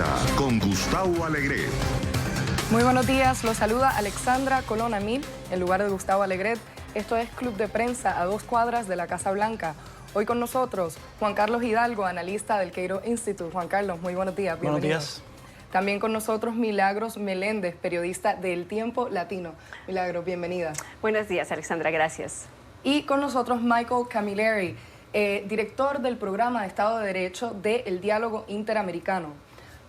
prensa con Gustavo Alegret. Muy buenos días, los saluda Alexandra Colón Amil, en lugar de Gustavo Alegret. Esto es Club de Prensa a 2 cuadras de la Casa Blanca. Hoy con nosotros Juan Carlos Hidalgo, analista del Cato Institute. Juan Carlos, muy buenos días, bienvenido. Buenos días. También con nosotros Milagros Meléndez, periodista del Tiempo Latino. Milagros, bienvenida. Buenos días, Alexandra, gracias. Y con nosotros Michael Camilleri, director del programa de Estado de Derecho de El Diálogo Interamericano.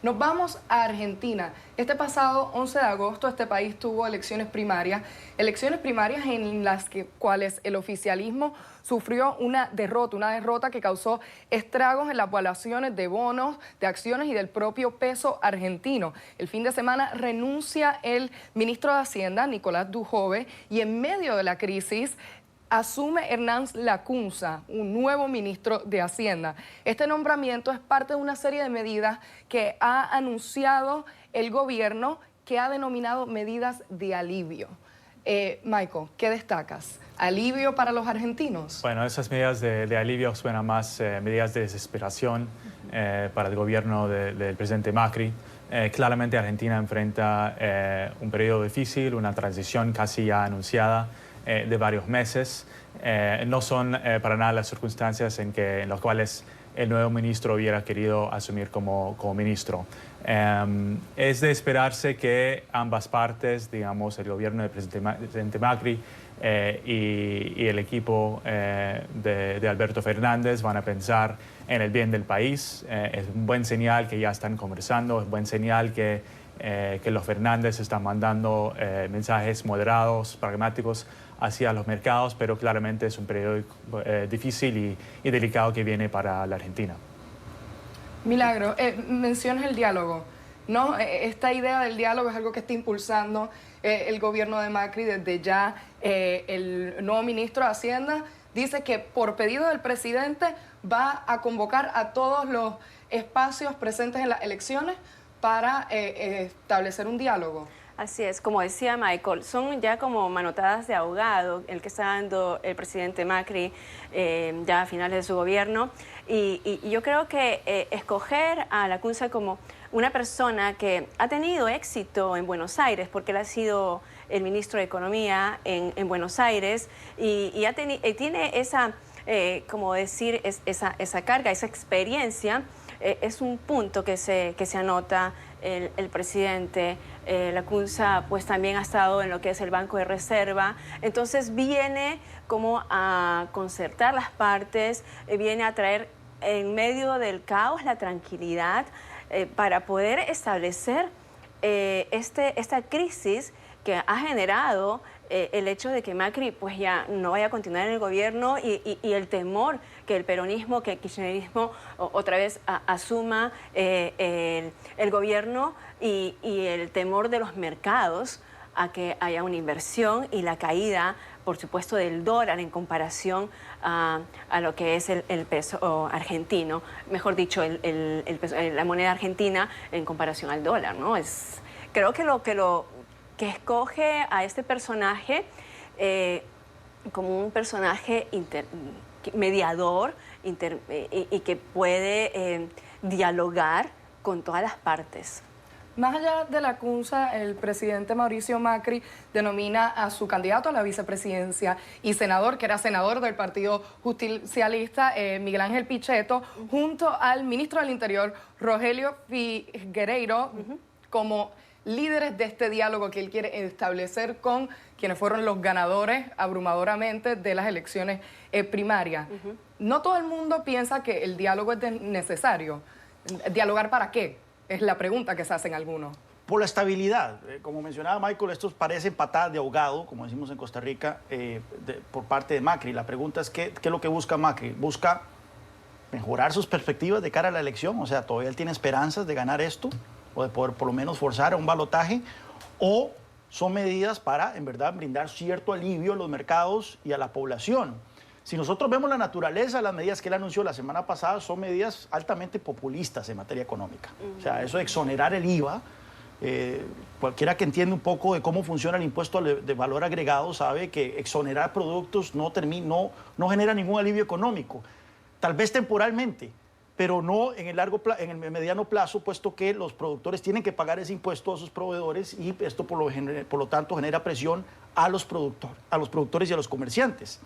Nos vamos a Argentina. Este pasado 11 de agosto este país tuvo elecciones primarias en las cuales el oficialismo sufrió una derrota que causó estragos en las valuaciones de bonos, de acciones y del propio peso argentino. El fin de semana renuncia el ministro de Hacienda, Nicolás Dujove, y en medio de la crisis asume Hernán Lacunza, un nuevo ministro de Hacienda. Este nombramiento es parte de una serie de medidas que ha anunciado el gobierno, que ha denominado medidas de alivio. Michael, ¿qué destacas? ¿Alivio para los argentinos? Bueno, esas medidas de alivio suenan más medidas de desesperación para el gobierno del presidente Macri. Claramente Argentina enfrenta un periodo difícil, una transición casi ya anunciada de varios meses. No son para nada las circunstancias en las cuales el nuevo ministro hubiera querido asumir como ministro. Es de esperarse que ambas partes, digamos, el gobierno del presidente Macri y el equipo de Alberto Fernández van a pensar en el bien del país. Es un buen señal que ya están conversando, es buen señal que los Fernández están mandando mensajes moderados, pragmáticos hacia los mercados, pero claramente es un periodo difícil y delicado que viene para la Argentina. Milagro, mencionas el diálogo, ¿no? Esta idea del diálogo es algo que está impulsando el gobierno de Macri desde ya. El nuevo ministro de Hacienda dice que por pedido del presidente va a convocar a todos los espacios presentes en las elecciones para establecer un diálogo. Así es, como decía Michael, son ya como manotadas de ahogado el que está dando el presidente Macri ya a finales de su gobierno. Y yo creo que escoger a Lacunza como una persona que ha tenido éxito en Buenos Aires, porque él ha sido el ministro de Economía en Buenos Aires y tiene esa, como decir, esa carga, esa experiencia. Es un punto que se anota el presidente. Lacunza pues también ha estado en lo que es el Banco de Reserva, entonces viene como a concertar las partes, viene a traer en medio del caos la tranquilidad para poder establecer esta crisis que ha generado el hecho de que Macri pues ya no vaya a continuar en el gobierno y el temor que el peronismo, que el kirchnerismo otra vez asuma el gobierno y el temor de los mercados a que haya una inversión y la caída, por supuesto, del dólar en comparación a lo que es el peso argentino, mejor dicho, la moneda argentina en comparación al dólar, ¿no? Creo que lo que escoge a este personaje como un personaje mediador y que puede dialogar con todas las partes. Más allá de Lacunza, el presidente Mauricio Macri denomina a su candidato a la vicepresidencia y senador, que era senador del Partido Justicialista, Miguel Ángel Pichetto, junto al ministro del Interior, Rogelio Figueiredo, como líderes de este diálogo que él quiere establecer con quienes fueron los ganadores abrumadoramente de las elecciones primarias. No todo el mundo piensa que el diálogo es necesario. ¿Dialogar para qué? Es la pregunta que se hacen algunos. Por la estabilidad. Como mencionaba Michael, estos parecen patadas de ahogado, como decimos en Costa Rica, por parte de Macri. La pregunta es, ¿qué es lo que busca Macri? Busca mejorar sus perspectivas de cara a la elección, o sea, todavía él tiene esperanzas de ganar esto, o de poder por lo menos forzar a un balotaje, o son medidas para, en verdad, brindar cierto alivio a los mercados y a la población. Si nosotros vemos la naturaleza de las medidas que él anunció la semana pasada, son medidas altamente populistas en materia económica. O sea, eso de exonerar el IVA, cualquiera que entiende un poco de cómo funciona el impuesto de valor agregado sabe que exonerar productos no genera ningún alivio económico. Tal vez temporalmente, pero no en en el mediano plazo, puesto que los productores tienen que pagar ese impuesto a sus proveedores y esto por lo tanto genera presión a los productores y a los comerciantes.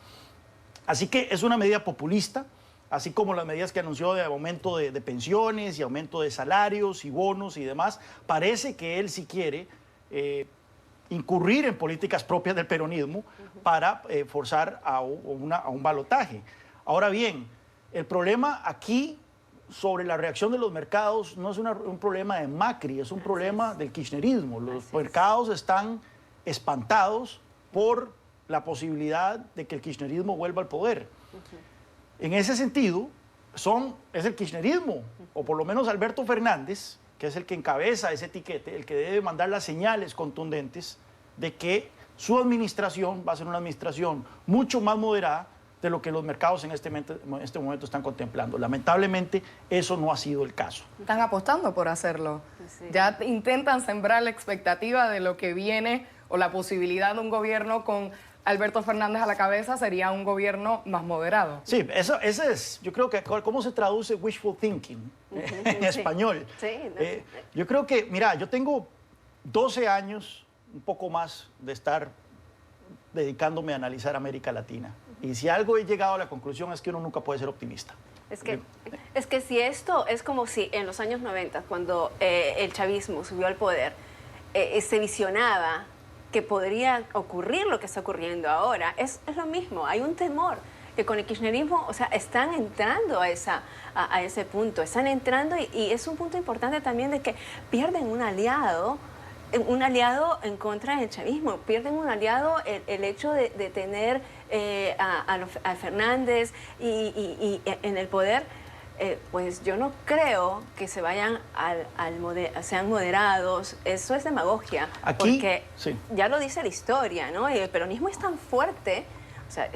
Así que es una medida populista, así como las medidas que anunció de aumento de pensiones y aumento de salarios y bonos y demás. Parece que él sí quiere incurrir en políticas propias del peronismo para forzar a un balotaje. Ahora bien, el problema aquí sobre la reacción de los mercados no es un problema de Macri, es un problema del kirchnerismo. Los mercados están espantados por la posibilidad de que el kirchnerismo vuelva al poder. En ese sentido, es el kirchnerismo, o por lo menos Alberto Fernández, que es el que encabeza ese tiquete, el que debe mandar las señales contundentes de que su administración va a ser una administración mucho más moderada de lo que los mercados en este momento están contemplando. Lamentablemente, eso no ha sido el caso. Están apostando por hacerlo. Sí. Ya intentan sembrar la expectativa de lo que viene o la posibilidad de un gobierno con Alberto Fernández a la cabeza sería un gobierno más moderado. Sí, ese es, yo creo que, ¿cómo se traduce wishful thinking en español? Sí, yo creo que, mira, yo tengo 12 años, un poco más, de estar dedicándome a analizar América Latina. Y si algo he llegado a la conclusión es que uno nunca puede ser optimista. Es que si esto es como si en los años 90, cuando el chavismo subió al poder, se visionaba que podría ocurrir lo que está ocurriendo ahora, es lo mismo. Hay un temor que con el kirchnerismo, o sea, están entrando a ese punto, están entrando y es un punto importante también de que pierden un aliado en contra del chavismo, pierden un aliado el hecho de tener a Fernández y en el poder. Pues yo no creo que se vayan sean moderados. Eso es demagogia. Aquí, porque sí, ya lo dice la historia, ¿no? Y el peronismo es tan fuerte, o sea,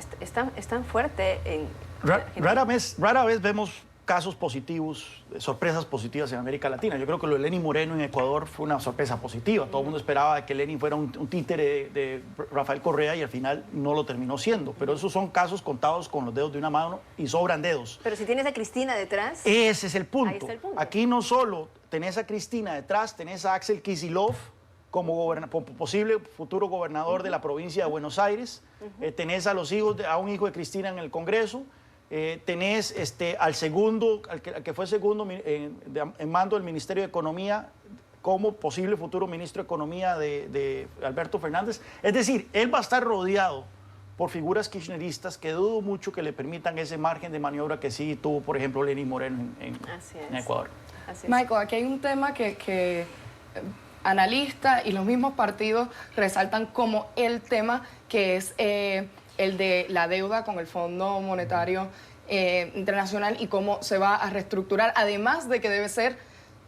es tan fuerte en... Rara vez vemos casos positivos, sorpresas positivas en América Latina. Yo creo que lo de Lenín Moreno en Ecuador fue una sorpresa positiva. Todo el mundo esperaba que Lenín fuera un títere de Rafael Correa y al final no lo terminó siendo. Pero esos son casos contados con los dedos de una mano y sobran dedos. Pero si tienes a Cristina detrás... Ese es el punto. Ahí está el punto. Aquí no solo tenés a Cristina detrás, tenés a Axel Kicillof como posible futuro gobernador de la provincia de Buenos Aires. Tenés a un hijo de Cristina en el Congreso. Tenés al que fue segundo en mando del Ministerio de Economía como posible futuro ministro de Economía de Alberto Fernández. Es decir, él va a estar rodeado por figuras kirchneristas que dudo mucho que le permitan ese margen de maniobra que sí tuvo, por ejemplo, Lenín Moreno en Ecuador. Así es. Michael, aquí hay un tema que analistas y los mismos partidos resaltan como el tema que es... el de la deuda con el Fondo Monetario Internacional y cómo se va a reestructurar, además de que debe ser,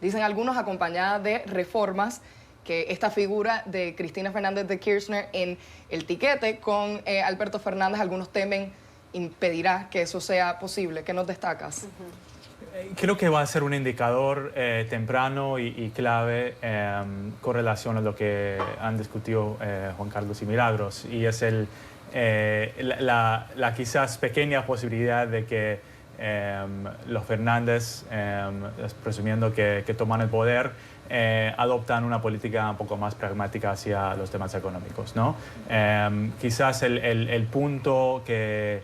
dicen algunos, acompañada de reformas, que esta figura de Cristina Fernández de Kirchner en el tiquete con Alberto Fernández, algunos temen impedirá que eso sea posible. ¿Qué nos destacas? Creo que va a ser un indicador temprano y clave con relación a lo que han discutido Juan Carlos y Milagros, y es la quizás pequeña posibilidad de que los Fernández, presumiendo que toman el poder, adoptan una política un poco más pragmática hacia los temas económicos, ¿no? Quizás el punto que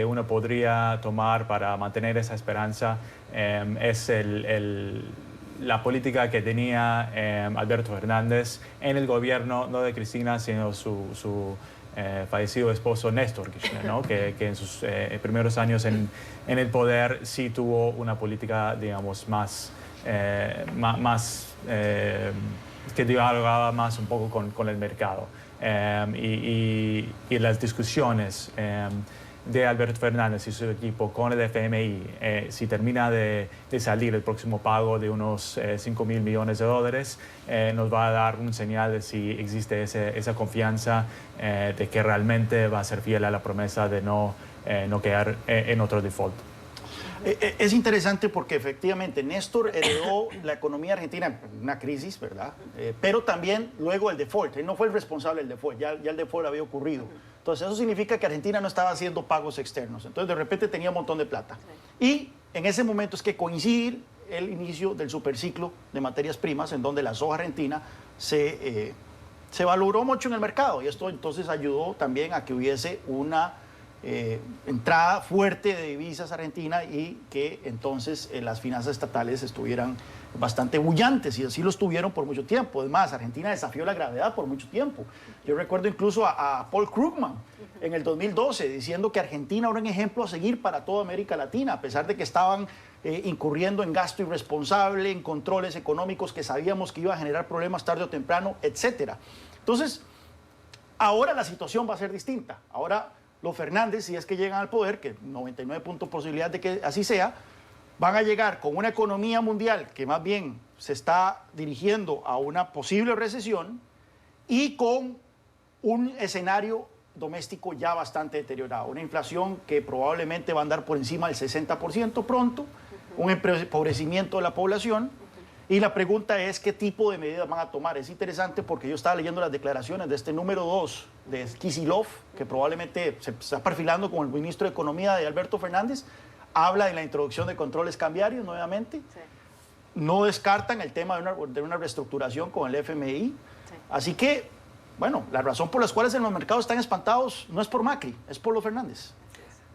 uno podría tomar para mantener esa esperanza es la política que tenía Alberto Fernández en el gobierno, no de Cristina, sino su fallecido esposo Néstor Kirchner, ¿no? que en sus primeros años en el poder sí tuvo una política, digamos, más que dialogaba más un poco con el mercado. Y las discusiones de Alberto Fernández y su equipo con el FMI, si termina de salir el próximo pago de unos $5.000 millones, nos va a dar un señal de si existe esa confianza de que realmente va a ser fiel a la promesa de no quedar en otro default. Es interesante porque efectivamente Néstor heredó la economía argentina en una crisis, ¿verdad? Pero también luego el default. Él no fue el responsable del default, ya el default había ocurrido. Entonces eso significa que Argentina no estaba haciendo pagos externos. Entonces de repente tenía un montón de plata. Y en ese momento es que coincide el inicio del superciclo de materias primas, en donde la soja argentina se valoró mucho en el mercado, y esto entonces ayudó también a que hubiese una entrada fuerte de divisas argentinas y que entonces las finanzas estatales estuvieran bastante bullantes, y así lo estuvieron por mucho tiempo. Además, Argentina desafió la gravedad por mucho tiempo. Yo recuerdo incluso a Paul Krugman en el 2012 diciendo que Argentina era un ejemplo a seguir para toda América Latina, a pesar de que estaban incurriendo en gasto irresponsable, en controles económicos que sabíamos que iba a generar problemas tarde o temprano, etc. Entonces, ahora la situación va a ser distinta. Ahora los Fernández, si es que llegan al poder, que 99 puntos posibilidad de que así sea, van a llegar con una economía mundial que más bien se está dirigiendo a una posible recesión y con un escenario doméstico ya bastante deteriorado. Una inflación que probablemente va a andar por encima del 60% pronto, un empobrecimiento de la población. Y la pregunta es qué tipo de medidas van a tomar. Es interesante porque yo estaba leyendo las declaraciones de este número 2 de Kicillof, que probablemente se está perfilando como el ministro de Economía de Alberto Fernández. Habla de la introducción de controles cambiarios nuevamente. Sí. No descartan el tema de una reestructuración con el FMI. Sí. Así que, bueno, la razón por las cuales en los mercados están espantados no es por Macri, es por los Fernández.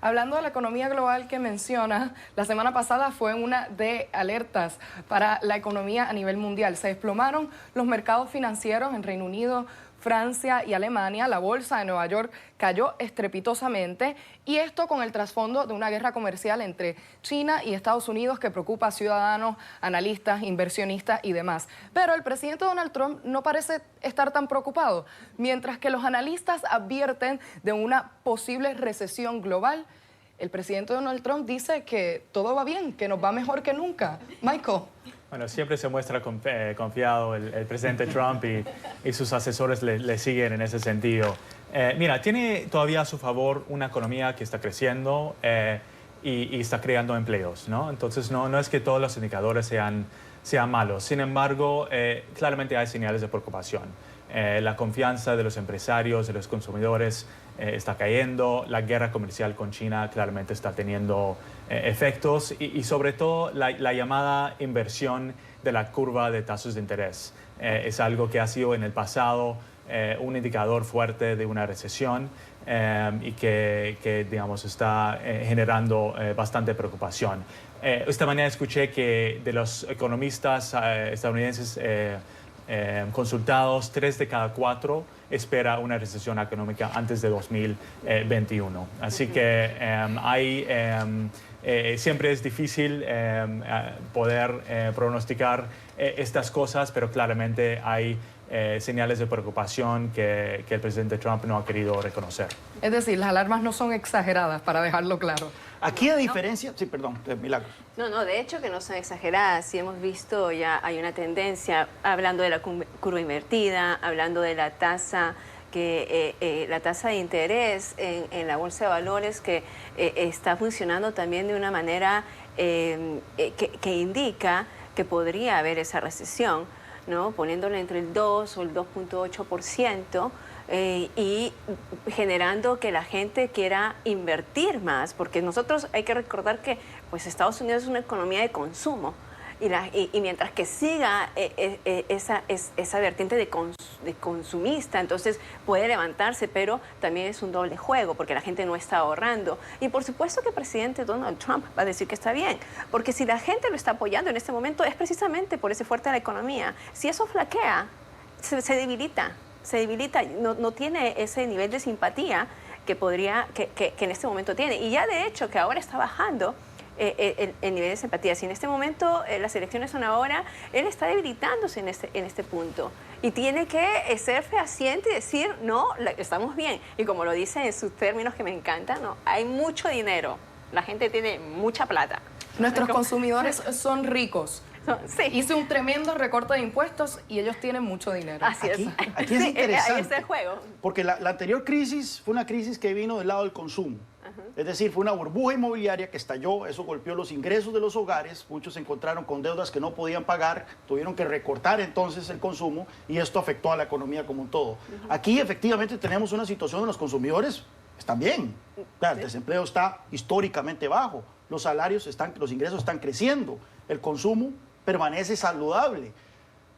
Hablando de la economía global que menciona, la semana pasada fue una de alertas para la economía a nivel mundial. Se desplomaron los mercados financieros en Reino Unido, Francia y Alemania. La bolsa de Nueva York cayó estrepitosamente, y esto con el trasfondo de una guerra comercial entre China y Estados Unidos que preocupa a ciudadanos, analistas, inversionistas y demás. Pero el presidente Donald Trump no parece estar tan preocupado. Mientras que los analistas advierten de una posible recesión global, el presidente Donald Trump dice que todo va bien, que nos va mejor que nunca. Michael. Bueno, siempre se muestra confiado el presidente Trump, y sus asesores le siguen en ese sentido. Mira, tiene todavía a su favor una economía que está creciendo y está creando empleos, ¿no? Entonces no es que todos los indicadores sean malos. Sin embargo, claramente hay señales de preocupación. La confianza de los empresarios, de los consumidores está cayendo. La guerra comercial con China claramente está teniendo efectos, y sobre todo la llamada inversión de la curva de tasas de interés. Es algo que ha sido en el pasado un indicador fuerte de una recesión, y que digamos, está generando bastante preocupación. Esta mañana escuché que de los economistas estadounidenses consultados, 3 de cada 4 espera una recesión económica antes de 2021. Así que siempre es difícil poder pronosticar estas cosas, pero claramente hay señales de preocupación que el presidente Trump no ha querido reconocer. Es decir, las alarmas no son exageradas, para dejarlo claro. Aquí, a diferencia... Sí, perdón, Milagros. No, de hecho que no son exageradas. Si hemos visto, ya hay una tendencia, hablando de la curva invertida, hablando de la tasa la tasa de interés en la bolsa de valores, que está funcionando también de una manera que indica que podría haber esa recesión, ¿no? Poniéndole entre el 2 o el 2.8%, y generando que la gente quiera invertir más, porque nosotros hay que recordar que pues Estados Unidos es una economía de consumo, y mientras que siga esa vertiente de consumista, entonces puede levantarse, pero también es un doble juego porque la gente no está ahorrando. Y por supuesto que el presidente Donald Trump va a decir que está bien, porque si la gente lo está apoyando en este momento es precisamente por ese fuerte de la economía. Si eso flaquea, se debilita, no tiene ese nivel de simpatía que en este momento tiene. Y ya de hecho que ahora está bajando el nivel de simpatía. Si en este momento las elecciones son ahora, él está debilitándose en este punto. Y tiene que ser fehaciente y decir, no, estamos bien. Y como lo dice en sus términos que me encantan, no, hay mucho dinero. La gente tiene mucha plata. Nuestros consumidores son ricos. Sí. Hice un tremendo recorte de impuestos y ellos tienen mucho dinero. Así es. Aquí es interesante. Ahí está el juego. Porque la anterior crisis fue una crisis que vino del lado del consumo. Es decir, fue una burbuja inmobiliaria que estalló, eso golpeó los ingresos de los hogares, muchos se encontraron con deudas que no podían pagar, tuvieron que recortar entonces el consumo, y esto afectó a la economía como un todo. Aquí efectivamente tenemos una situación de los consumidores, están bien, el desempleo está históricamente bajo, los salarios los ingresos están creciendo, el consumo permanece saludable,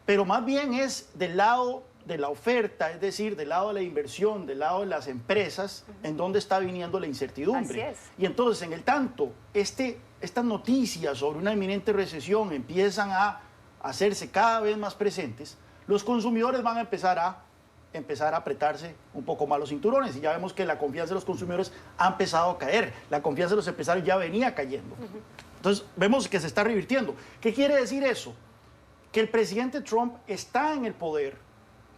pero más bien es del lado de la oferta, es decir, del lado de la inversión, del lado de las empresas, en donde está viniendo la incertidumbre. Así es. Y entonces, en el tanto, estas noticias sobre una inminente recesión empiezan a hacerse cada vez más presentes, los consumidores van a empezar a apretarse un poco más los cinturones, y ya vemos que la confianza de los consumidores ha empezado a caer, la confianza de los empresarios ya venía cayendo. Entonces, vemos que se está revirtiendo. ¿Qué quiere decir eso? Que el presidente Trump está en el poder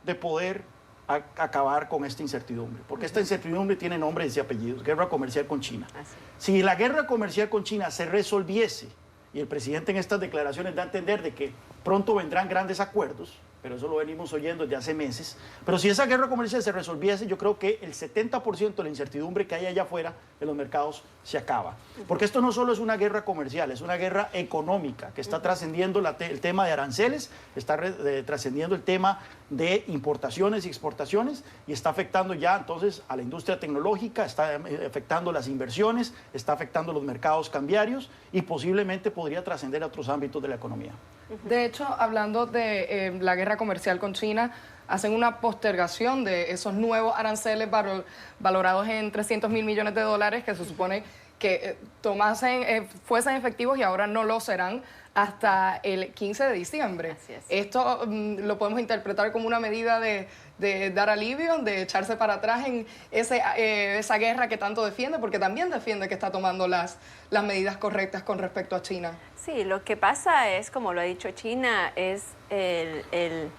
de poder acabar con esta incertidumbre, porque esta incertidumbre tiene nombres y apellidos: guerra comercial con China. Si la guerra comercial con China se resolviese, y el presidente en estas declaraciones da a entender de que pronto vendrán grandes acuerdos, pero eso lo venimos oyendo desde hace meses, pero si esa guerra comercial se resolviese, yo creo que el 70% de la incertidumbre que hay allá afuera de los mercados se acaba. Porque esto no solo es una guerra comercial, es una guerra económica que está trascendiendo el tema de aranceles, está trascendiendo el tema de importaciones y exportaciones, y está afectando ya entonces a la industria tecnológica, está afectando las inversiones, está afectando los mercados cambiarios, y posiblemente podría trascender a otros ámbitos de la economía. De hecho, hablando de la guerra comercial con China, hacen una postergación de esos nuevos aranceles valorados en $300 mil millones que se supone que fuesen efectivos, y ahora no lo serán hasta el 15 de diciembre. Así es. Esto lo podemos interpretar como una medida de dar alivio, de echarse para atrás en esa guerra que tanto defiende, porque también defiende que está tomando las medidas correctas con respecto a China. Sí, lo que pasa es, como lo ha dicho China, es el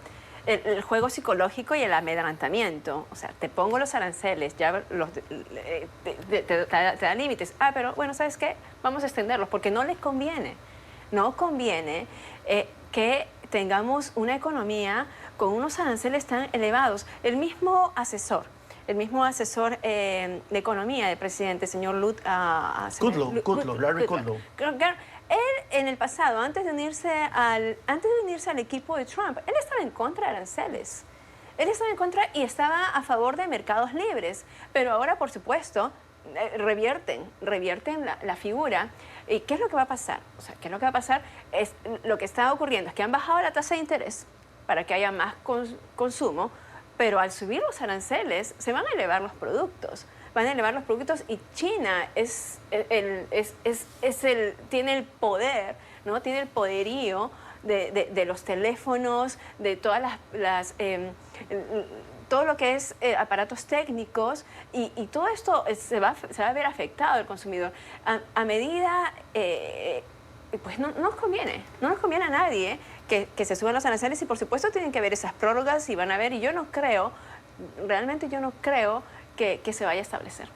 juego psicológico y el amedrentamiento. O sea, te pongo los aranceles, ya te da límites. Ah, pero bueno, ¿sabes qué? Vamos a extenderlos, porque no les conviene. No conviene que tengamos una economía con unos aranceles tan elevados. El mismo asesor de economía del presidente, señor Larry Kudlow. Él, en el pasado, antes de unirse al equipo de Trump, él estaba en contra de aranceles. Él estaba en contra y estaba a favor de mercados libres. Pero ahora, por supuesto, revierten la figura. ¿Y qué es lo que va a pasar? O sea, ¿qué es lo que va a pasar? Lo que está ocurriendo es que han bajado la tasa de interés para que haya más consumo, pero al subir los aranceles se van a elevar los productos. Van a elevar los productos, y China tiene el poder, ¿no? Tiene el poderío de los teléfonos, de todas todo lo que es aparatos técnicos, y todo esto se va a ver afectado al consumidor. A medida, pues no nos conviene a nadie que se suban los aranceles, y por supuesto tienen que haber esas prórrogas, y van a ver, y realmente yo no creo que se vaya a establecer.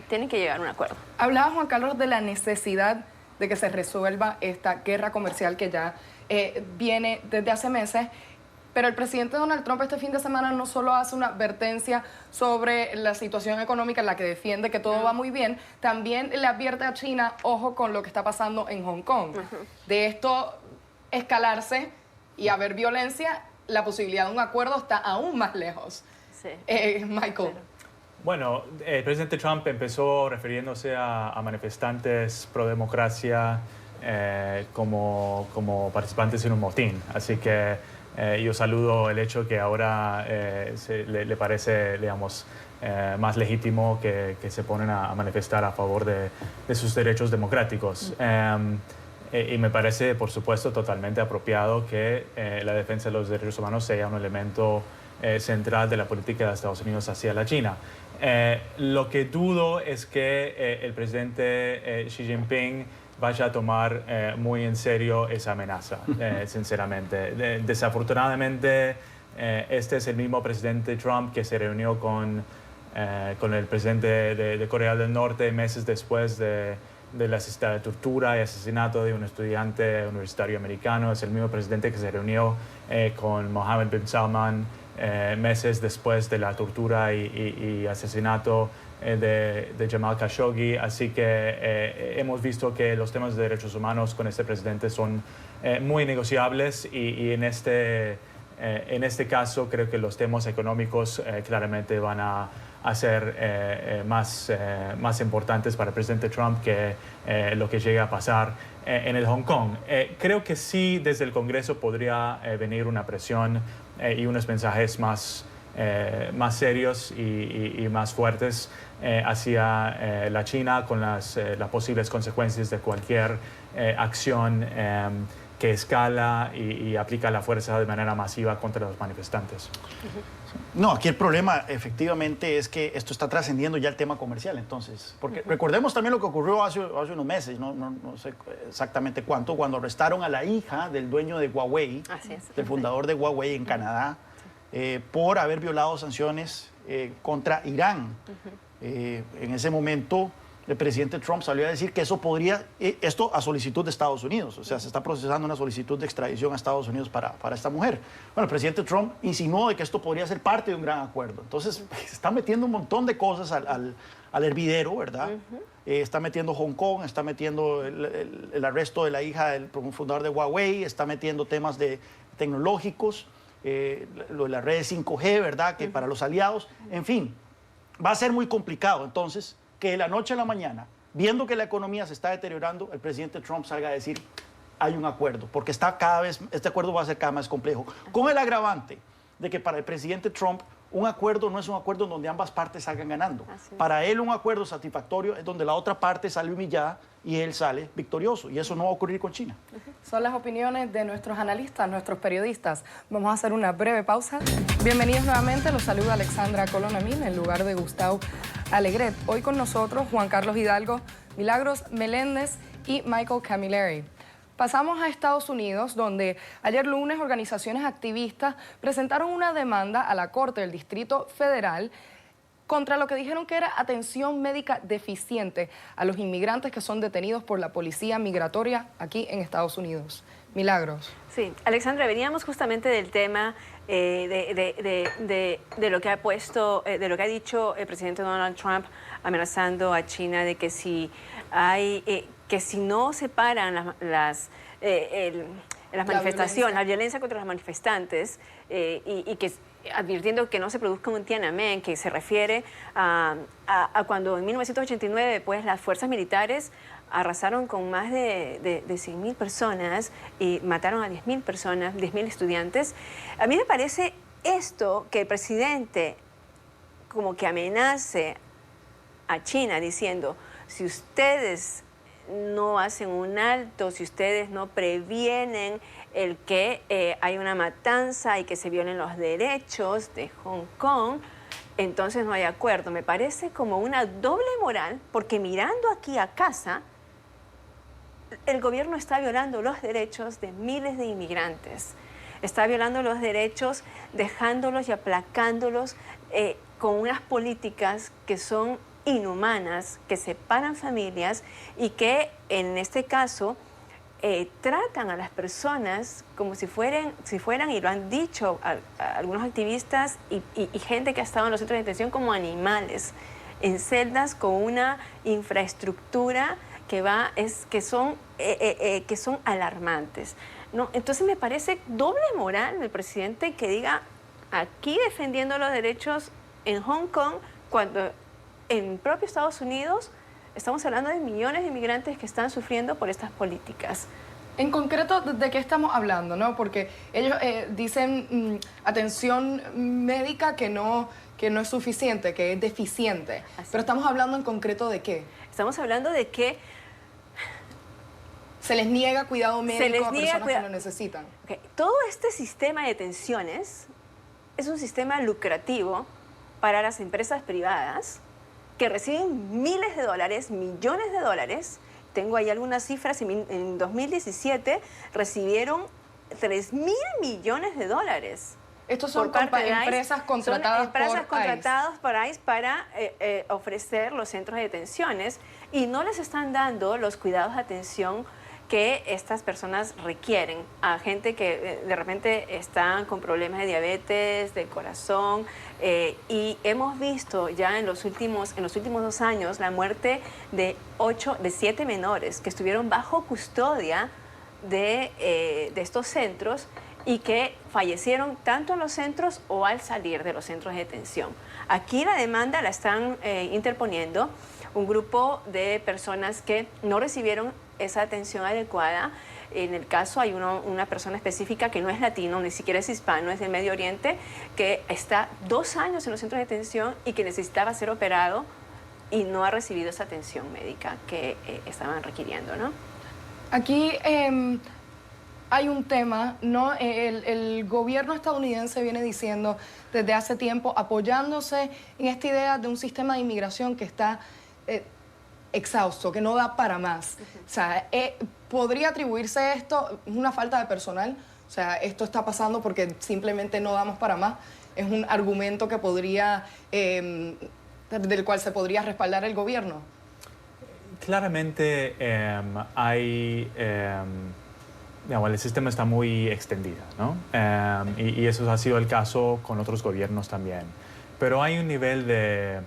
Tienen que llegar a un acuerdo. Hablaba Juan Carlos de la necesidad de que se resuelva esta guerra comercial que ya viene desde hace meses, pero el presidente Donald Trump este fin de semana no solo hace una advertencia sobre la situación económica en la que defiende que todo va muy bien, también le advierte a China, ojo con lo que está pasando en Hong Kong. De esto escalarse y haber violencia, la posibilidad de un acuerdo está aún más lejos. Sí. Michael. Bueno, el presidente Trump empezó refiriéndose a manifestantes pro democracia como participantes en un motín. Así que yo saludo el hecho que ahora le parece, digamos, más legítimo que se ponen a manifestar a favor de sus derechos democráticos. Y me parece, por supuesto, totalmente apropiado que la defensa de los derechos humanos sea un elemento central de la política de Estados Unidos hacia la China. Lo que dudo es que el presidente Xi Jinping vaya a tomar muy en serio esa amenaza, sinceramente. Desafortunadamente, este es el mismo presidente Trump que se reunió con el presidente de Corea del Norte meses después de la tortura y asesinato de un estudiante universitario americano. Es el mismo presidente que se reunió con Mohammed bin Salman meses después de la tortura y asesinato de Jamal Khashoggi. Así que hemos visto que los temas de derechos humanos con este presidente son muy negociables, y en este En este caso, creo que los temas económicos claramente van a ser más importantes para el presidente Trump que lo que llegue a pasar en el Hong Kong. Creo que sí, desde el Congreso podría venir una presión y unos mensajes más serios y más fuertes hacia la China con las posibles consecuencias de cualquier acción que escala y aplica la fuerza de manera masiva contra los manifestantes. No, aquí el problema efectivamente es que esto está trascendiendo ya el tema comercial, entonces, porque recordemos también lo que ocurrió hace unos meses, no sé exactamente cuánto, cuando arrestaron a la hija del dueño de Huawei, del fundador de Huawei en Canadá, por haber violado sanciones contra Irán. En ese momento el presidente Trump salió a decir que eso podría, esto a solicitud de Estados Unidos, o sea, se está procesando una solicitud de extradición a Estados Unidos para esta mujer. Bueno, el presidente Trump insinuó de que esto podría ser parte de un gran acuerdo. Entonces, se está metiendo un montón de cosas al hervidero, ¿verdad? Está metiendo Hong Kong, está metiendo el arresto de la hija del fundador de Huawei, está metiendo temas tecnológicos, lo de las redes 5G, ¿verdad? Que para los aliados, en fin, va a ser muy complicado, entonces, que de la noche a la mañana, viendo que la economía se está deteriorando, el presidente Trump salga a decir hay un acuerdo, porque este acuerdo va a ser cada vez más complejo. Con el agravante de que para el presidente Trump un acuerdo no es un acuerdo en donde ambas partes salgan ganando. Para él un acuerdo satisfactorio es donde la otra parte sale humillada y él sale victorioso, y eso no va a ocurrir con China. Son las opiniones de nuestros analistas, nuestros periodistas. Vamos a hacer una breve pausa. Bienvenidos nuevamente, los saluda Alexandra Colonamín en lugar de Gustavo Alegret. Hoy con nosotros Juan Carlos Hidalgo, Milagros Meléndez y Michael Camilleri. Pasamos a Estados Unidos, donde ayer lunes organizaciones activistas presentaron una demanda a la Corte del Distrito Federal contra lo que dijeron que era atención médica deficiente a los inmigrantes que son detenidos por la policía migratoria aquí en Estados Unidos. Milagros. Sí, Alexandra, veníamos justamente del tema de lo que de lo que ha dicho el presidente Donald Trump amenazando a China de que si no se paran las manifestaciones, la violencia contra los manifestantes y que advirtiendo que no se produzca un Tiananmen, que se refiere a cuando en 1989 pues, las fuerzas militares arrasaron con más de 100.000 personas y mataron a 10.000 personas, 10.000 estudiantes. A mí me parece esto que el presidente como que amenace a China diciendo, si ustedes no hacen un alto, si ustedes no previenen el que hay una matanza y que se violen los derechos de Hong Kong, entonces no hay acuerdo. Me parece como una doble moral, porque mirando aquí a casa, el gobierno está violando los derechos de miles de inmigrantes. Está violando los derechos, dejándolos y aplacándolos con unas políticas que son inhumanas, que separan familias y que en este caso tratan a las personas como si fueran, y lo han dicho algunos activistas y gente que ha estado en los centros de detención, como animales, en celdas con una infraestructura que son alarmantes, ¿no? Entonces me parece doble moral del presidente que diga aquí defendiendo los derechos en Hong Kong, cuando en propio Estados Unidos estamos hablando de millones de inmigrantes que están sufriendo por estas políticas. En concreto, ¿de qué estamos hablando, no? Porque ellos dicen atención médica que no es suficiente, que es deficiente. Así. Pero estamos hablando en concreto ¿de qué? Estamos hablando de que se les niega cuidado médico a personas que lo necesitan. Okay. Todo este sistema de detenciones es un sistema lucrativo para las empresas privadas que reciben miles de dólares, millones de dólares. Tengo ahí algunas cifras. En 2017 recibieron 3.000 millones de dólares. Estos son empresas contratadas por ICE para ofrecer los centros de detenciones y no les están dando los cuidados de atención que estas personas requieren a gente que de repente están con problemas de diabetes, del corazón, y hemos visto ya en los últimos 2 años la muerte de 7 menores que estuvieron bajo custodia de estos centros y que fallecieron tanto en los centros o al salir de los centros de detención. Aquí la demanda la están interponiendo un grupo de personas que no recibieron esa atención adecuada. En el caso hay una persona específica que no es latino, ni siquiera es hispano, es del Medio Oriente, que está 2 años en los centros de detención y que necesitaba ser operado y no ha recibido esa atención médica que estaban requiriendo, ¿no? Aquí hay un tema, ¿no? El gobierno estadounidense viene diciendo desde hace tiempo, apoyándose en esta idea de un sistema de inmigración que está exhausto, que no da para más. O sea, ¿podría atribuirse esto? ¿Es una falta de personal? O sea, esto está pasando porque simplemente no damos para más. ¿Es un argumento que podría, del cual se podría respaldar el gobierno? Claramente digamos, el sistema está muy extendido, ¿no? Y eso ha sido el caso con otros gobiernos también. Pero hay un nivel de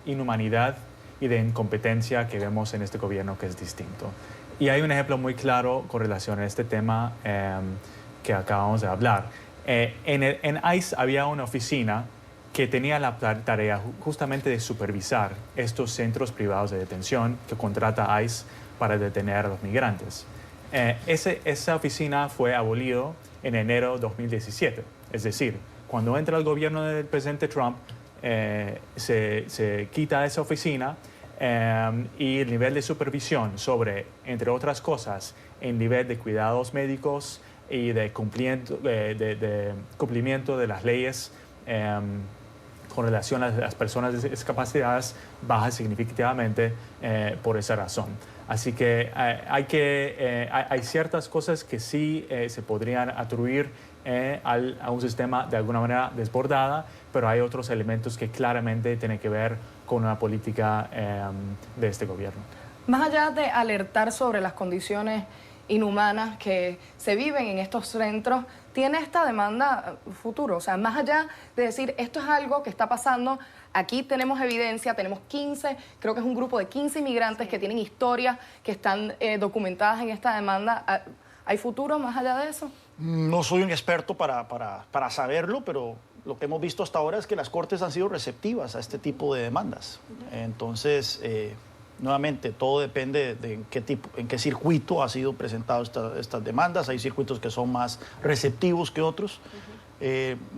inhumanidad y de incompetencia que vemos en este gobierno que es distinto. Y hay un ejemplo muy claro con relación a este tema que acabamos de hablar. En ICE había una oficina que tenía la tarea justamente de supervisar estos centros privados de detención que contrata ICE para detener a los migrantes. Esa oficina fue abolido en enero de 2017. Es decir, cuando entra el gobierno del presidente Trump, se quita esa oficina y el nivel de supervisión sobre, entre otras cosas, el nivel de cuidados médicos y de cumplimiento de las leyes con relación a las personas discapacitadas baja significativamente por esa razón. Así que hay ciertas cosas que sí se podrían atribuir a un sistema de alguna manera desbordada, pero hay otros elementos que claramente tienen que ver con una política de este gobierno. Más allá de alertar sobre las condiciones inhumanas que se viven en estos centros, ¿tiene esta demanda futuro? O sea, más allá de decir esto es algo que está pasando, aquí tenemos evidencia, tenemos 15, creo que es un grupo de 15 inmigrantes que tienen historias que están documentadas en esta demanda. ¿Hay futuro más allá de eso? No soy un experto para saberlo, pero lo que hemos visto hasta ahora es que las cortes han sido receptivas a este tipo de demandas. Entonces, nuevamente, todo depende de en qué circuito ha sido presentado estas demandas. Hay circuitos que son más receptivos que otros.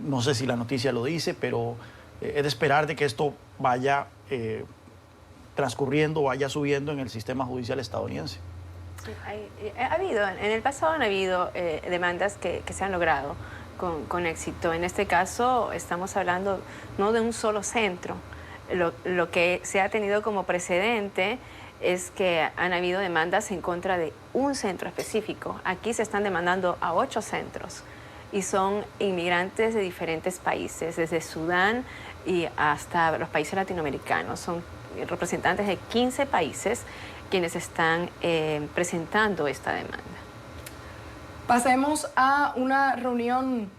No sé si la noticia lo dice, pero es de esperar de que esto vaya transcurriendo, vaya subiendo en el sistema judicial estadounidense. Sí, en el pasado han habido demandas que se han logrado con éxito. En este caso estamos hablando no de un solo centro. Lo que se ha tenido como precedente es que han habido demandas en contra de un centro específico. Aquí se están demandando a 8 centros y son inmigrantes de diferentes países, desde Sudán y hasta los países latinoamericanos. Son representantes de 15 países quienes están presentando esta demanda. Pasemos a una reunión,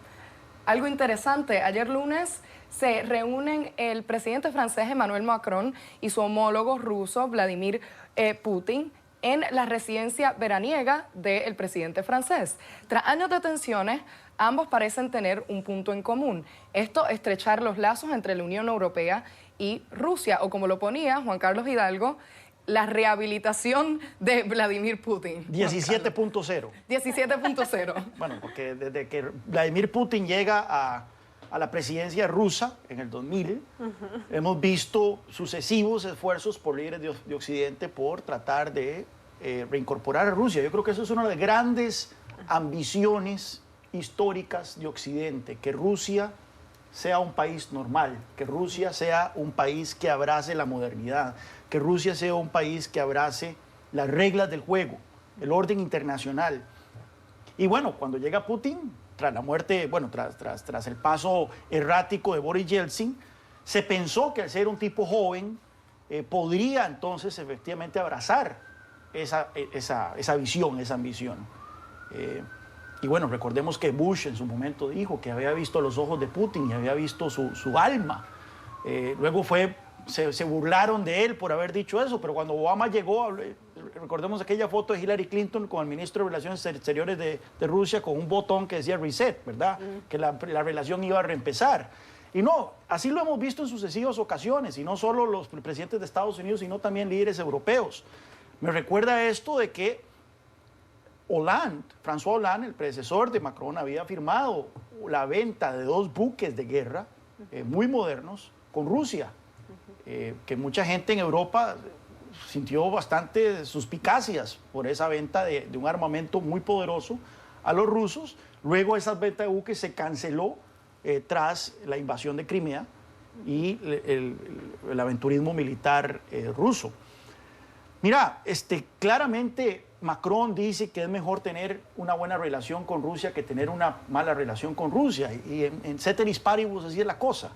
algo interesante. Ayer lunes se reúnen el presidente francés Emmanuel Macron y su homólogo ruso Vladimir Putin en la residencia veraniega del presidente francés. Tras años de tensiones, ambos parecen tener un punto en común. Esto, estrechar los lazos entre la Unión Europea y Rusia, o como lo ponía Juan Carlos Hidalgo, la rehabilitación de Vladimir Putin. 17.0. 17.0. Bueno, porque desde que Vladimir Putin llega a la presidencia rusa en el 2000, hemos visto sucesivos esfuerzos por líderes de Occidente por tratar de reincorporar a Rusia. Yo creo que eso es una de las grandes ambiciones históricas de Occidente, que Rusia sea un país normal, que Rusia sea un país que abrace la modernidad, que Rusia sea un país que abrace las reglas del juego, el orden internacional. Y bueno, cuando llega Putin, tras la muerte, bueno, tras el paso errático de Boris Yeltsin, se pensó que al ser un tipo joven podría entonces efectivamente abrazar esa visión, esa ambición. Y bueno, recordemos que Bush en su momento dijo que había visto los ojos de Putin y había visto su alma. Luego se burlaron de él por haber dicho eso, pero cuando Obama llegó, recordemos aquella foto de Hillary Clinton con el ministro de Relaciones Exteriores de Rusia con un botón que decía reset, ¿verdad? Que la relación iba a reempezar. Y no, así lo hemos visto en sucesivas ocasiones, y no solo los presidentes de Estados Unidos, sino también líderes europeos. Me recuerda esto de que Hollande, François Hollande, el predecesor de Macron, había firmado la venta de 2 buques de guerra muy modernos con Rusia, que mucha gente en Europa sintió bastante suspicacias por esa venta de un armamento muy poderoso a los rusos. Luego esa venta de buques se canceló tras la invasión de Crimea y el aventurismo militar ruso. Mira, claramente Macron dice que es mejor tener una buena relación con Rusia que tener una mala relación con Rusia. Y en ceteris paribus así es la cosa.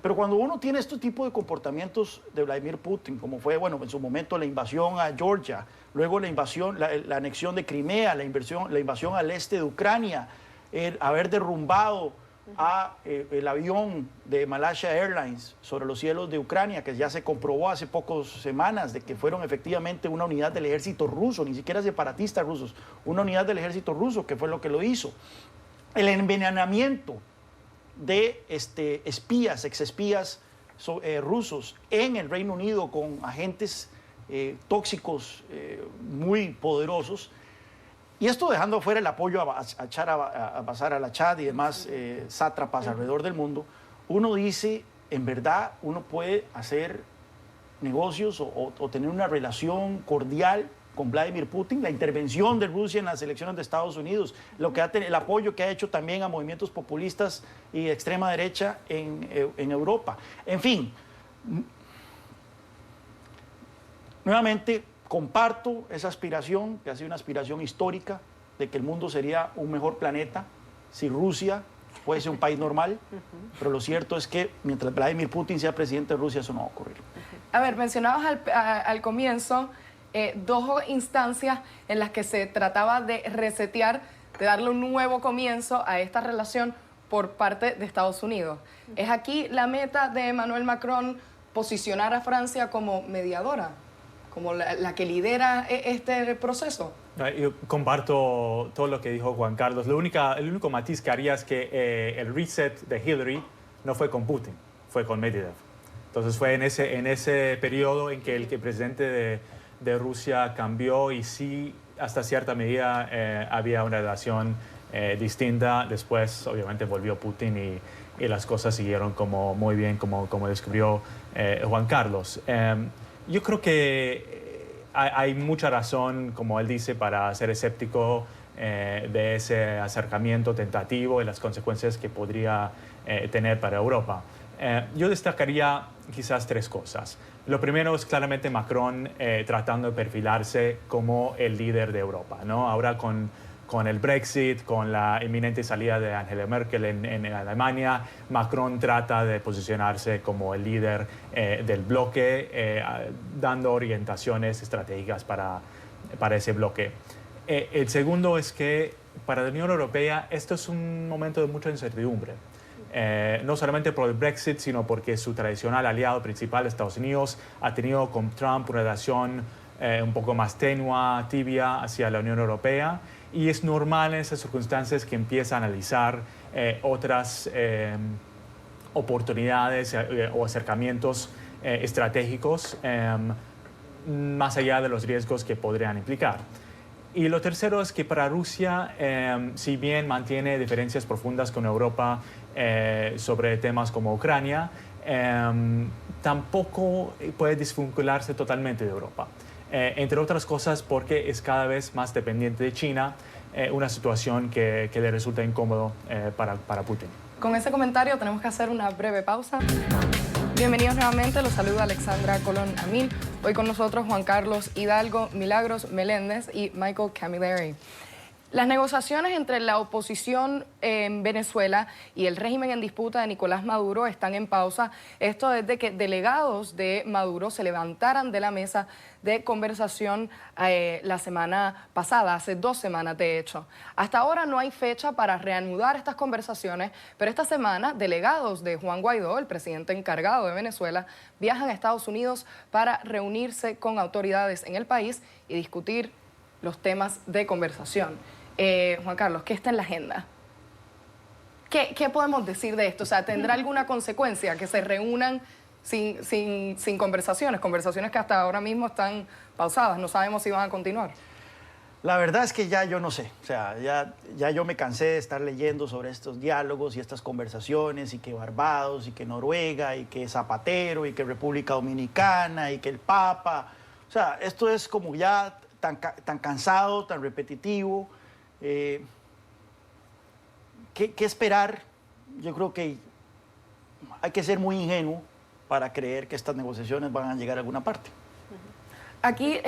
Pero cuando uno tiene este tipo de comportamientos de Vladimir Putin, como fue, bueno, en su momento la invasión a Georgia, luego la invasión, la anexión de Crimea, la invasión al este de Ucrania, el haber derrumbado el avión de Malaysia Airlines sobre los cielos de Ucrania, que ya se comprobó hace pocas semanas de que fueron efectivamente una unidad del ejército ruso, ni siquiera separatistas rusos, una unidad del ejército ruso que fue lo que lo hizo. El envenenamiento de espías, exespías rusos en el Reino Unido con agentes tóxicos muy poderosos. Y esto dejando fuera el apoyo a Bashar al-Assad y demás sátrapas alrededor del mundo, uno dice, en verdad, uno puede hacer negocios o tener una relación cordial con Vladimir Putin. La intervención de Rusia en las elecciones de Estados Unidos, el apoyo que ha hecho también a movimientos populistas y de extrema derecha en Europa. En fin, nuevamente comparto esa aspiración, que ha sido una aspiración histórica, de que el mundo sería un mejor planeta si Rusia fuese un país normal, pero lo cierto es que mientras Vladimir Putin sea presidente de Rusia, eso no va a ocurrir. A ver, mencionabas al comienzo 2 instancias en las que se trataba de resetear, de darle un nuevo comienzo a esta relación por parte de Estados Unidos. ¿Es aquí la meta de Emmanuel Macron posicionar a Francia como mediadora, como la que lidera este proceso? Yo comparto todo lo que dijo Juan Carlos. El único matiz que haría es que el reset de Hillary no fue con Putin, fue con Medvedev. Entonces fue en ese periodo en que el presidente de Rusia cambió y sí, hasta cierta medida había una relación distinta. Después, obviamente, volvió Putin y las cosas siguieron muy bien, como describió Juan Carlos. Yo creo que hay mucha razón, como él dice, para ser escéptico de ese acercamiento tentativo y las consecuencias que podría tener para Europa. Yo destacaría quizás 3 cosas. Lo primero es claramente Macron tratando de perfilarse como el líder de Europa, ¿no? Ahora con el Brexit, con la inminente salida de Angela Merkel en Alemania, Macron trata de posicionarse como el líder del bloque, dando orientaciones estratégicas para ese bloque. El segundo es que para la Unión Europea esto es un momento de mucha incertidumbre. No solamente por el Brexit, sino porque su tradicional aliado principal, Estados Unidos, ha tenido con Trump una relación un poco más tenua, tibia hacia la Unión Europea. Y es normal en esas circunstancias que empiece a analizar otras oportunidades o acercamientos estratégicos más allá de los riesgos que podrían implicar. Y lo tercero es que para Rusia, si bien mantiene diferencias profundas con Europa sobre temas como Ucrania, tampoco puede desvincularse totalmente de Europa. Entre otras cosas porque es cada vez más dependiente de China, una situación que le resulta incómodo para Putin. Con ese comentario tenemos que hacer una breve pausa. Bienvenidos nuevamente, los saluda Alexandra Colón Amin. Hoy con nosotros Juan Carlos Hidalgo, Milagros Meléndez y Michael Camilleri. Las negociaciones entre la oposición en Venezuela y el régimen en disputa de Nicolás Maduro están en pausa. Esto desde que delegados de Maduro se levantaran de la mesa de conversación la semana pasada, hace 2 semanas de hecho. Hasta ahora no hay fecha para reanudar estas conversaciones, pero esta semana delegados de Juan Guaidó, el presidente encargado de Venezuela, viajan a Estados Unidos para reunirse con autoridades en el país y discutir los temas de conversación. Juan Carlos, ¿qué está en la agenda? ¿Qué podemos decir de esto? O sea, ¿tendrá alguna consecuencia que se reúnan sin conversaciones? Conversaciones que hasta ahora mismo están pausadas, no sabemos si van a continuar. La verdad es que ya yo no sé, o sea, ya yo me cansé de estar leyendo sobre estos diálogos y estas conversaciones, y que Barbados, y que Noruega, y que Zapatero, y que República Dominicana, y que el Papa. O sea, esto es como ya tan cansado, tan repetitivo. ¿Qué esperar? Yo creo que hay que ser muy ingenuo para creer que estas negociaciones van a llegar a alguna parte. Aquí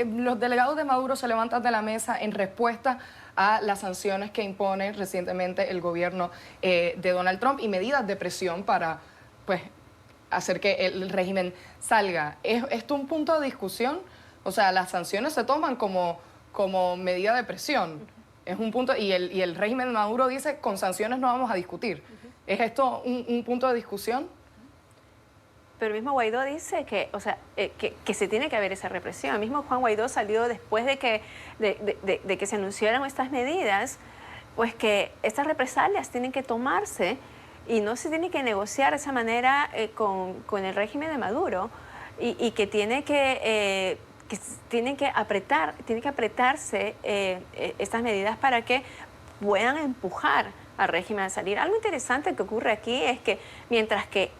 los delegados de Maduro se levantan de la mesa en respuesta a las sanciones que impone recientemente el gobierno de Donald Trump y medidas de presión para, pues, hacer que el régimen salga. ¿Es esto un punto de discusión? O sea, las sanciones se toman como medida de presión. Es un punto, y el régimen de Maduro dice, con sanciones no vamos a discutir. ¿Es esto un punto de discusión? Pero el mismo Guaidó dice que, o sea, que se tiene que haber esa represión. El mismo Juan Guaidó salió después de que se anunciaran estas medidas, pues que estas represalias tienen que tomarse y no se tiene que negociar de esa manera con el régimen de Maduro, y que tienen que apretarse estas medidas para que puedan empujar al régimen a salir. Algo interesante que ocurre aquí es que mientras que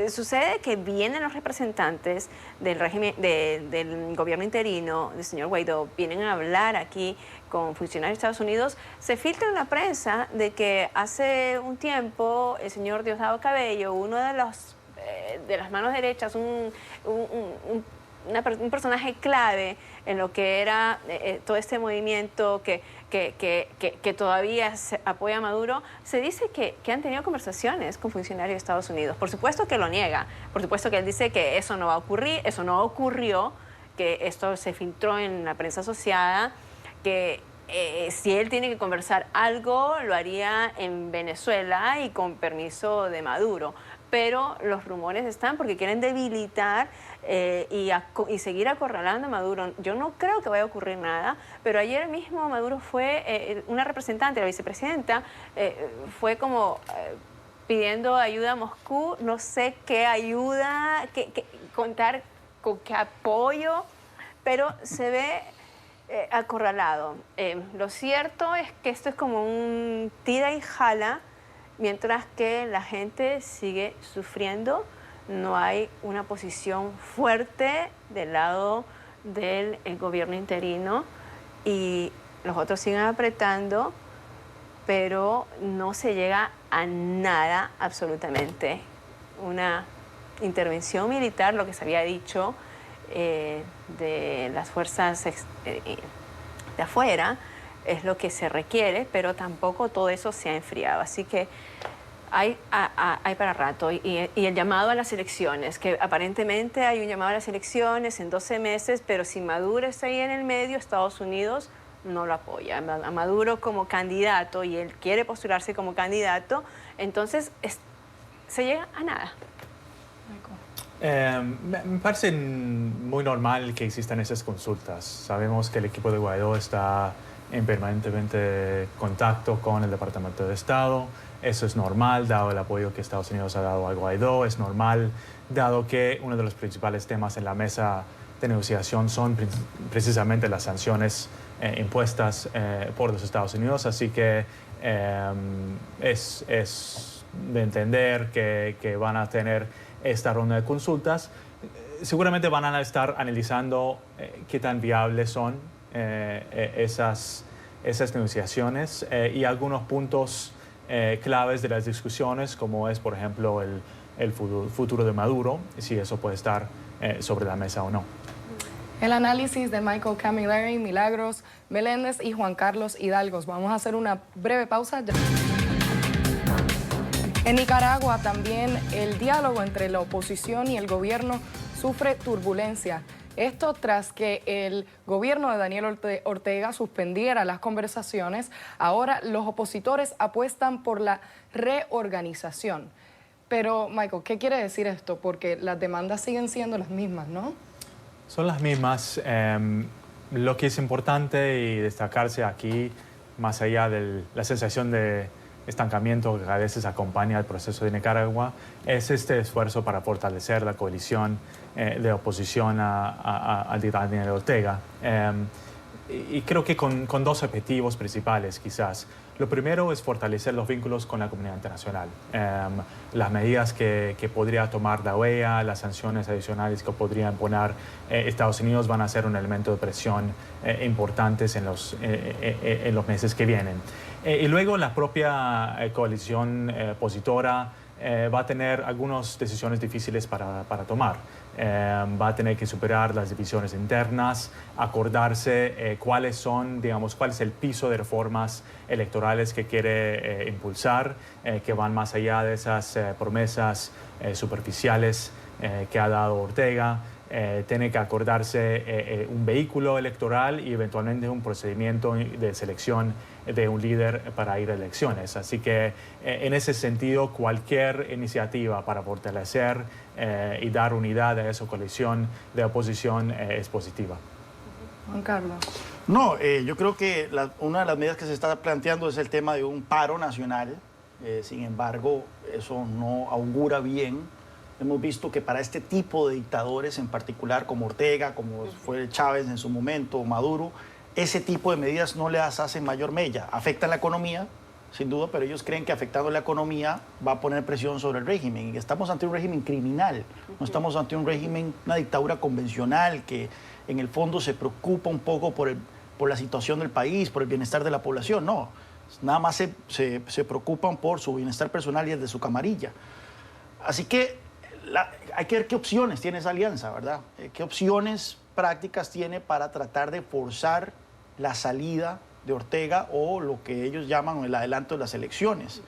sucede que vienen los representantes del régimen, del gobierno interino, del señor Guaidó, vienen a hablar aquí con funcionarios de Estados Unidos, se filtra en la prensa de que hace un tiempo el señor Diosdado Cabello, uno de las manos derechas, un personaje clave en lo que era todo este movimiento que todavía apoya a Maduro, se dice que han tenido conversaciones con funcionarios de Estados Unidos. Por supuesto que lo niega, por supuesto que él dice que eso no va a ocurrir, eso no ocurrió, que esto se filtró en la prensa asociada, que si él tiene que conversar algo, lo haría en Venezuela y con permiso de Maduro. Pero los rumores están porque quieren debilitar y seguir acorralando a Maduro. Yo no creo que vaya a ocurrir nada, pero ayer mismo Maduro fue, una representante, la vicepresidenta, fue como pidiendo ayuda a Moscú, no sé qué ayuda, contar con qué apoyo, pero se ve acorralado. Lo cierto es que esto es como un tira y jala, mientras que la gente sigue sufriendo. No hay una posición fuerte del lado del gobierno interino y los otros siguen apretando, pero no se llega a nada absolutamente. Una intervención militar, lo que se había dicho, de las fuerzas de afuera, es lo que se requiere, pero tampoco todo eso se ha enfriado. Así que hay para rato. Y el llamado a las elecciones, que aparentemente hay un llamado a las elecciones en 12 meses, pero si Maduro está ahí en el medio, Estados Unidos no lo apoya. A Maduro como candidato, y él quiere postularse como candidato, entonces se llega a nada. Me parece muy normal que existan esas consultas. Sabemos que el equipo de Guaidó está en permanentemente contacto con el Departamento de Estado. Eso es normal, dado el apoyo que Estados Unidos ha dado a Guaidó. Es normal, dado que uno de los principales temas en la mesa de negociación son precisamente las sanciones impuestas por los Estados Unidos. Así que es de entender que van a tener esta ronda de consultas. Seguramente van a estar analizando qué tan viables son esas negociaciones y algunos puntos claves de las discusiones, como es, por ejemplo, el futuro de Maduro, si eso puede estar sobre la mesa o no. El análisis de Michael Camilleri, Milagros Meléndez y Juan Carlos Hidalgo. Vamos a hacer una breve pausa. En Nicaragua también el diálogo entre la oposición y el gobierno sufre turbulencia. Esto tras que el gobierno de Daniel Ortega suspendiera las conversaciones. Ahora los opositores apuestan por la reorganización. Pero, Michael, ¿qué quiere decir esto? Porque las demandas siguen siendo las mismas, ¿no? Son las mismas. Lo que es importante y destacarse aquí, más allá de la sensación de estancamiento que a veces acompaña el proceso de Nicaragua, es este esfuerzo para fortalecer la coalición de oposición a Daniel Ortega. Y creo que con dos objetivos principales, quizás. Lo primero es fortalecer los vínculos con la comunidad internacional. Las medidas que podría tomar la OEA, las sanciones adicionales que podrían poner Estados Unidos van a ser un elemento de presión importantes en los meses que vienen. Y luego la propia coalición opositora va a tener algunas decisiones difíciles para tomar. Va a tener que superar las divisiones internas, acordarse cuáles son, digamos, cuál es el piso de reformas electorales que quiere impulsar, que van más allá de esas promesas superficiales que ha dado Ortega. Tiene que acordarse un vehículo electoral y eventualmente un procedimiento de selección de un líder para ir a elecciones. Así que en ese sentido, cualquier iniciativa para fortalecer y dar unidad a esa coalición de oposición es positiva. Juan Carlos. No, yo creo que una de las medidas que se está planteando es el tema de un paro nacional. Sin embargo, eso no augura bien. Hemos visto que para este tipo de dictadores en particular, como Ortega, como fue Chávez en su momento, Maduro, ese tipo de medidas no les hacen mayor mella. Afectan la economía, sin duda, pero ellos creen que afectando la economía va a poner presión sobre el régimen. Y estamos ante un régimen criminal, no estamos ante un régimen, una dictadura convencional que en el fondo se preocupa un poco por la situación del país, por el bienestar de la población. No, nada más se preocupan por su bienestar personal y el de su camarilla. Así que hay que ver qué opciones tiene esa alianza, ¿verdad? ¿Qué opciones prácticas tiene para tratar de forzar la salida de Ortega o lo que ellos llaman el adelanto de las elecciones?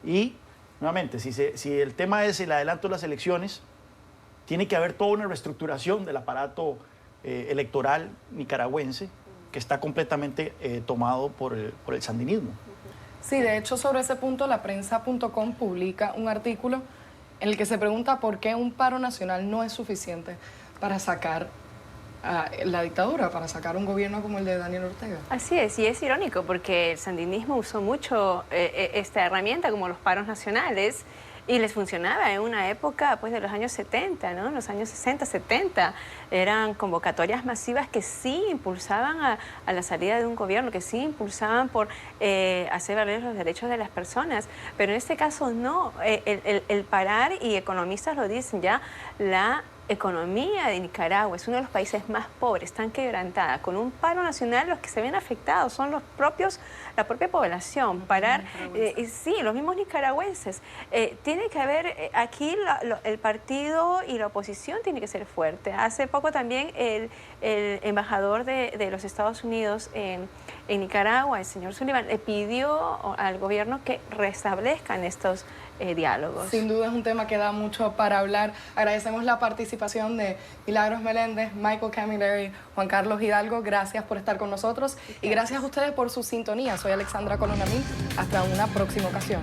Y, nuevamente, si el tema es el adelanto de las elecciones, tiene que haber toda una reestructuración del aparato electoral nicaragüense que está completamente tomado por el sandinismo. Sí, de hecho, sobre ese punto, la prensa.com publica un artículo en el que se pregunta por qué un paro nacional no es suficiente para sacar la dictadura, para sacar un gobierno como el de Daniel Ortega. Así es, y es irónico porque el sandinismo usó mucho esta herramienta como los paros nacionales y les funcionaba en una época pues, de los años 70, ¿no? En los años 60, 70, eran convocatorias masivas que sí impulsaban a la salida de un gobierno, que sí impulsaban por hacer valer los derechos de las personas, pero en este caso no, el parar, y economistas lo dicen ya, la economía de Nicaragua es uno de los países más pobres, tan quebrantada. Con un paro nacional, los que se ven afectados son la propia población. Parar, sí, los mismos nicaragüenses. Tiene que haber aquí el partido y la oposición tiene que ser fuerte. Hace poco también el embajador de los Estados Unidos en Nicaragua, el señor Sullivan, le pidió al gobierno que restablezcan estos diálogos. Sin duda es un tema que da mucho para hablar. Agradecemos la participación de Milagros Meléndez, Michael Camilleri, Juan Carlos Hidalgo. Gracias por estar con nosotros y gracias a ustedes por su sintonía. Soy Alexandra Colonamí. Hasta una próxima ocasión.